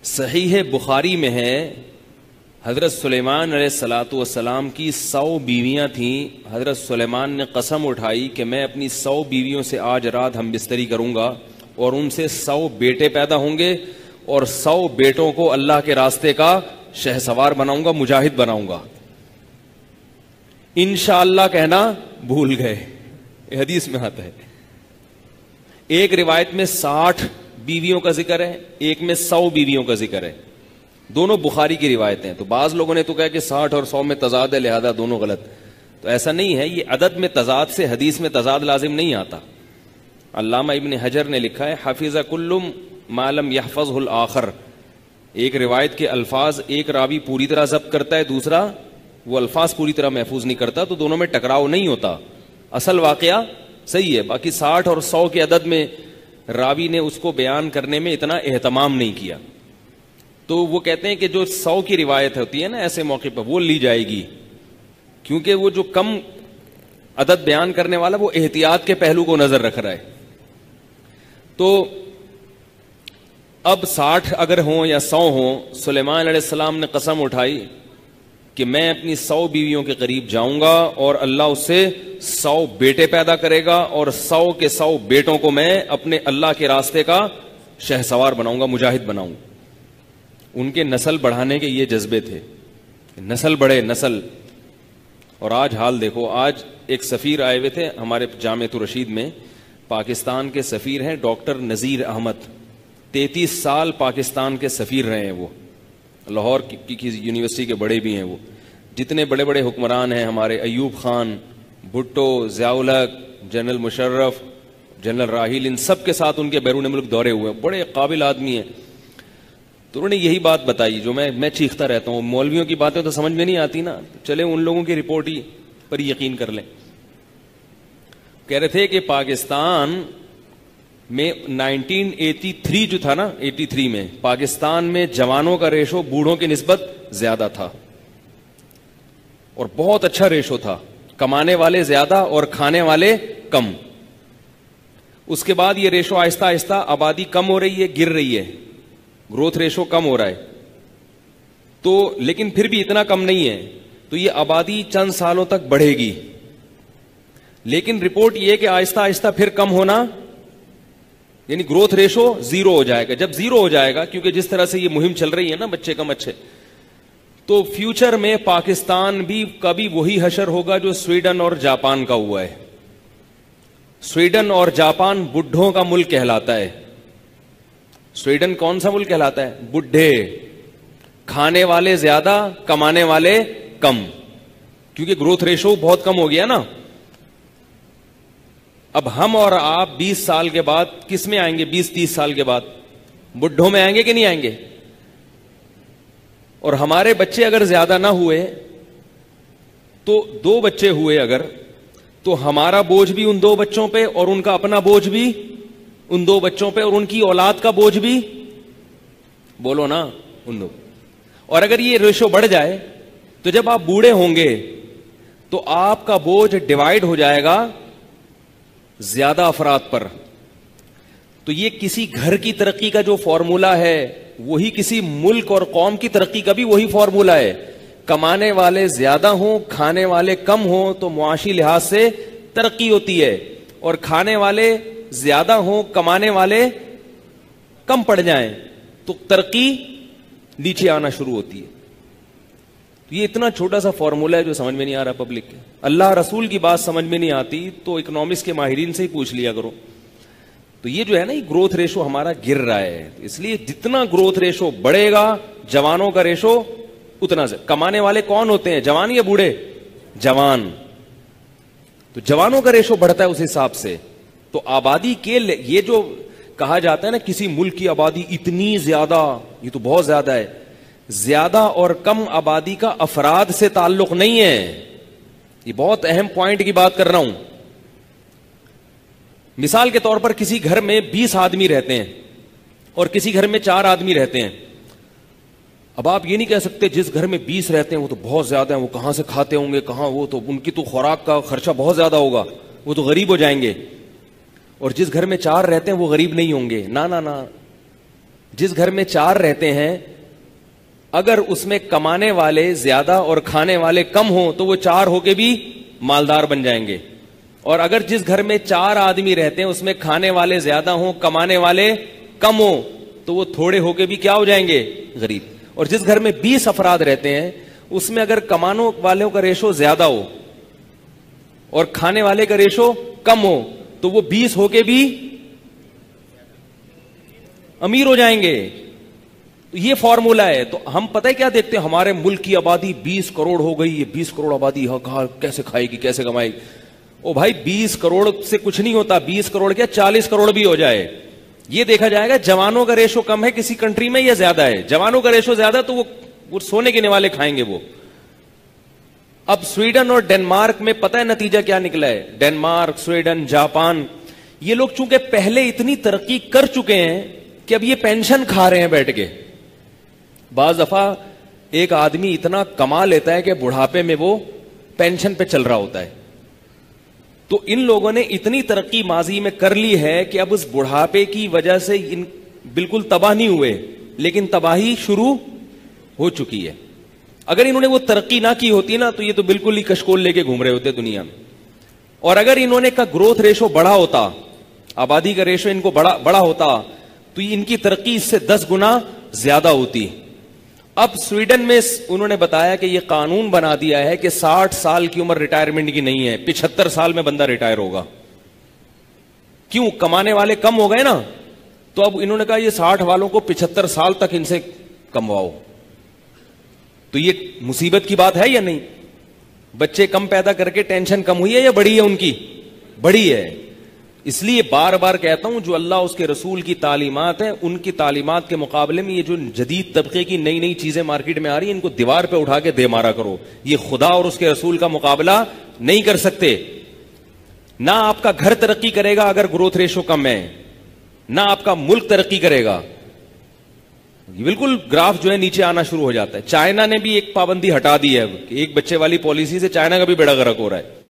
صحیح بخاری میں ہے حضرت سلیمان علیہ الصلاۃ والسلام کی 100 بیویاں تھیں. حضرت سلیمان نے قسم اٹھائی کہ میں اپنی 100 بیویوں سے آج رات ہم بستری کروں گا اور ان سے 100 بیٹے پیدا ہوں گے اور 100 بیٹوں کو اللہ کے راستے کا شہسوار بناؤں گا, مجاہد بناؤں گا. انشاءاللہ کہنا بھول گئے. حدیث میں آتا ہے. ایک روایت میں 60 بیویوں کا ذکر ہے, ایک میں 100 بیویوں کا ذکر ہے. دونوں بخاری کی روایتیں. تو بعض لوگوں نے تو کہا کہ 60 اور 100 میں تضاد ہے لہذا دونوں غلط. تو ایسا نہیں ہے. یہ عدد میں تضاد سے حدیث میں تضاد لازم نہیں آتا. علامہ ابن حجر نے لکھا ہے حفظ کل ما لم يحفظه الآخر. ایک روایت کے الفاظ ایک راوی پوری طرح ضبط کرتا ہے, دوسرا وہ الفاظ پوری طرح محفوظ نہیں کرتا, تو دونوں میں ٹکراؤ نہیں ہوتا. اصل واقعہ صحیح ہے. باقی 60 اور 100 کے عدد میں راوی نے اس کو بیان کرنے میں اتنا اہتمام نہیں کیا. تو وہ کہتے ہیں کہ جو 100 کی روایت ہوتی ہے نا ایسے موقع پر وہ لی جائے گی, کیونکہ وہ جو کم عدد بیان کرنے والا وہ احتیاط کے پہلو کو نظر رکھ رہا ہے. تو اب 60 اگر ہوں یا 100 ہوں, سلیمان علیہ السلام نے قسم اٹھائی کہ میں اپنی 100 بیویوں کے قریب جاؤں گا اور اللہ اس سے 100 بیٹے پیدا کرے گا اور 100 کے 100 بیٹوں کو میں اپنے اللہ کے راستے کا شہسوار بناؤں گا, مجاہد بناؤں. ان کے نسل بڑھانے کے یہ جذبے تھے, نسل بڑھے نسل. اور آج حال دیکھو, آج ایک سفیر آئے ہوئے تھے ہمارے جامعۃ الرشید میں, پاکستان کے سفیر ہیں ڈاکٹر نذیر احمد. 33 سال پاکستان کے سفیر رہے ہیں. وہ لاہور کی یونیورسٹی کے بڑے بھی ہیں. وہ جتنے بڑے بڑے حکمران ہیں ہمارے, ایوب خان, بھٹو, ضیاء الحق, جنرل مشرف, جنرل راحیل, ان سب کے ساتھ ان کے بیرون ملک دورے ہوئے. بڑے قابل آدمی ہیں. تو انہوں نے یہی بات بتائی جو میں چیختا رہتا ہوں, مولویوں کی باتیں تو سمجھ میں نہیں آتی نا, چلے ان لوگوں کی رپورٹ ہی پر یقین کر لیں. کہہ رہے تھے کہ پاکستان میں 1983 جو تھا نا, 83 میں پاکستان میں جوانوں کا ریشو بوڑھوں کی نسبت زیادہ تھا اور بہت اچھا ریشو تھا. کمانے والے زیادہ اور کھانے والے کم. اس کے بعد یہ ریشو آہستہ آہستہ آبادی کم ہو رہی ہے, گر رہی ہے, گروتھ ریشو کم ہو رہا ہے. تو لیکن پھر بھی اتنا کم نہیں ہے. تو یہ آبادی چند سالوں تک بڑھے گی, لیکن رپورٹ یہ کہ آہستہ آہستہ پھر کم ہونا, یعنی گروتھ ریشو زیرو ہو جائے گا. جب زیرو ہو جائے گا, کیونکہ جس طرح سے یہ مہم چل رہی ہے نا بچے کم اچھے, تو فیوچر میں پاکستان بھی کبھی وہی حشر ہوگا جو سویڈن اور جاپان کا ہوا ہے. سویڈن اور جاپان بڈھوں کا ملک کہلاتا ہے. سویڈن کون سا ملک کہلاتا ہے؟ بڈھے, کھانے والے زیادہ, کمانے والے کم, کیونکہ گروتھ ریشو بہت کم ہو گیا نا. اب ہم اور آپ 20 سال کے بعد کس میں آئیں گے؟ 20-30 سال کے بعد بڈھوں میں آئیں گے کہ نہیں آئیں گے؟ اور ہمارے بچے اگر زیادہ نہ ہوئے تو 2 بچے ہوئے اگر, تو ہمارا بوجھ بھی ان 2 بچوں پہ اور ان کا اپنا بوجھ بھی ان 2 بچوں پہ اور ان کی اولاد کا بوجھ بھی, بولو نا, ان 2. اور اگر یہ ریشو بڑھ جائے تو جب آپ بوڑھے ہوں گے تو آپ کا بوجھ ڈیوائیڈ ہو جائے گا زیادہ افراد پر. تو یہ کسی گھر کی ترقی کا جو فارمولا ہے وہی کسی ملک اور قوم کی ترقی کا بھی وہی فارمولا ہے. کمانے والے زیادہ ہوں, کھانے والے کم ہوں تو معاشی لحاظ سے ترقی ہوتی ہے, اور کھانے والے زیادہ ہوں, کمانے والے کم پڑ جائیں تو ترقی نیچے آنا شروع ہوتی ہے. یہ اتنا چھوٹا سا فارمولا ہے جو سمجھ میں نہیں آ رہا پبلک کے. اللہ رسول کی بات سمجھ میں نہیں آتی تو اکنامکس کے ماہرین سے ہی پوچھ لیا کرو. تو یہ جو ہے نا, یہ گروتھ ریشو ہمارا گر رہا ہے. اس لیے جتنا گروتھ ریشو بڑھے گا, جوانوں کا ریشو اتنا سے. کمانے والے کون ہوتے ہیں, جوان یا بوڑھے؟ جوان. تو جوانوں کا ریشو بڑھتا ہے اس حساب سے. تو آبادی کے یہ جو کہا جاتا ہے نا کسی ملک کی آبادی اتنی زیادہ, یہ تو بہت زیادہ ہے. زیادہ اور کم آبادی کا افراد سے تعلق نہیں ہے. یہ بہت اہم پوائنٹ کی بات کر رہا ہوں. مثال کے طور پر کسی گھر میں 20 آدمی رہتے ہیں اور کسی گھر میں 4 آدمی رہتے ہیں. اب آپ یہ نہیں کہہ سکتے جس گھر میں 20 رہتے ہیں وہ تو بہت زیادہ ہیں, وہ کہاں سے کھاتے ہوں گے, کہاں, وہ تو ان کی تو خوراک کا خرچہ بہت زیادہ ہوگا, وہ تو غریب ہو جائیں گے. اور جس گھر میں 4 رہتے ہیں وہ غریب نہیں ہوں گے. نہ, جس گھر میں 4 رہتے ہیں اگر اس میں کمانے والے زیادہ اور کھانے والے کم ہوں تو وہ 4 ہو کے بھی مالدار بن جائیں گے, اور اگر جس گھر میں 4 آدمی رہتے ہیں اس میں کھانے والے زیادہ ہوں کمانے والے کم ہوں تو وہ تھوڑے ہو کے بھی کیا ہو جائیں گے, غریب. اور جس گھر میں 20 افراد رہتے ہیں اس میں اگر کمانے والوں کا ریشو زیادہ ہو اور کھانے والے کا ریشو کم ہو تو وہ 20 ہو کے بھی امیر ہو جائیں گے. یہ فارمولا ہے. تو ہم پتہ ہے کیا دیکھتے ہیں, ہمارے ملک کی آبادی 20 کروڑ ہو گئی, یہ 20 کروڑ آبادی کیسے کھائے گی, کیسے کمائے گی. او بھائی 20 کروڑ سے کچھ نہیں ہوتا, 20 کروڑ کیا 40 کروڑ بھی ہو جائے, یہ دیکھا جائے گا جوانوں کا ریشو کم ہے کسی کنٹری میں یا زیادہ ہے. جوانوں کا ریشو زیادہ تو وہ سونے کے نوالے کھائیں گے وہ. اب سویڈن اور ڈنمارک میں پتہ ہے نتیجہ کیا نکلا ہے. ڈنمارک, سویڈن, جاپان, یہ لوگ چونکہ پہلے اتنی ترقی کر چکے ہیں کہ اب یہ پینشن کھا رہے ہیں بیٹھ کے. بعض دفعہ ایک آدمی اتنا کما لیتا ہے کہ بڑھاپے میں وہ پینشن پہ چل رہا ہوتا ہے. تو ان لوگوں نے اتنی ترقی ماضی میں کر لی ہے کہ اب اس بڑھاپے کی وجہ سے ان بالکل تباہ نہیں ہوئے, لیکن تباہی شروع ہو چکی ہے. اگر انہوں نے وہ ترقی نہ کی ہوتی نا تو یہ تو بالکل ہی کشکول لے کے گھوم رہے ہوتے دنیا میں. اور اگر انہوں نے کا گروتھ ریشو بڑا ہوتا, آبادی کا ریشو ان کو بڑا ہوتا تو ان کی ترقی اس سے 10 گنا زیادہ ہوتی. اب سویڈن میں انہوں نے بتایا کہ یہ قانون بنا دیا ہے کہ 60 سال کی عمر ریٹائرمنٹ کی نہیں ہے, 75 سال میں بندہ ریٹائر ہوگا. کیوں؟ کمانے والے کم ہو گئے نا, تو اب انہوں نے کہا یہ 60 والوں کو 75 سال تک ان سے کمواؤ. تو یہ مصیبت کی بات ہے یا نہیں؟ بچے کم پیدا کر کے ٹینشن کم ہوئی ہے یا بڑی ہے ان کی؟ بڑی ہے. اس لیے بار بار کہتا ہوں جو اللہ اس کے رسول کی تعلیمات ہیں ان کی تعلیمات کے مقابلے میں یہ جو جدید طبقے کی نئی نئی چیزیں مارکیٹ میں آ رہی ہیں ان کو دیوار پہ اٹھا کے دے مارا کرو. یہ خدا اور اس کے رسول کا مقابلہ نہیں کر سکتے. نہ آپ کا گھر ترقی کرے گا اگر گروتھ ریشو کم ہے, نہ آپ کا ملک ترقی کرے گا. بالکل گراف جو ہے نیچے آنا شروع ہو جاتا ہے. چائنا نے بھی ایک پابندی ہٹا دی ہے, ایک بچے والی پالیسی سے چائنا کا بھی بیڑا غرق ہو رہا ہے.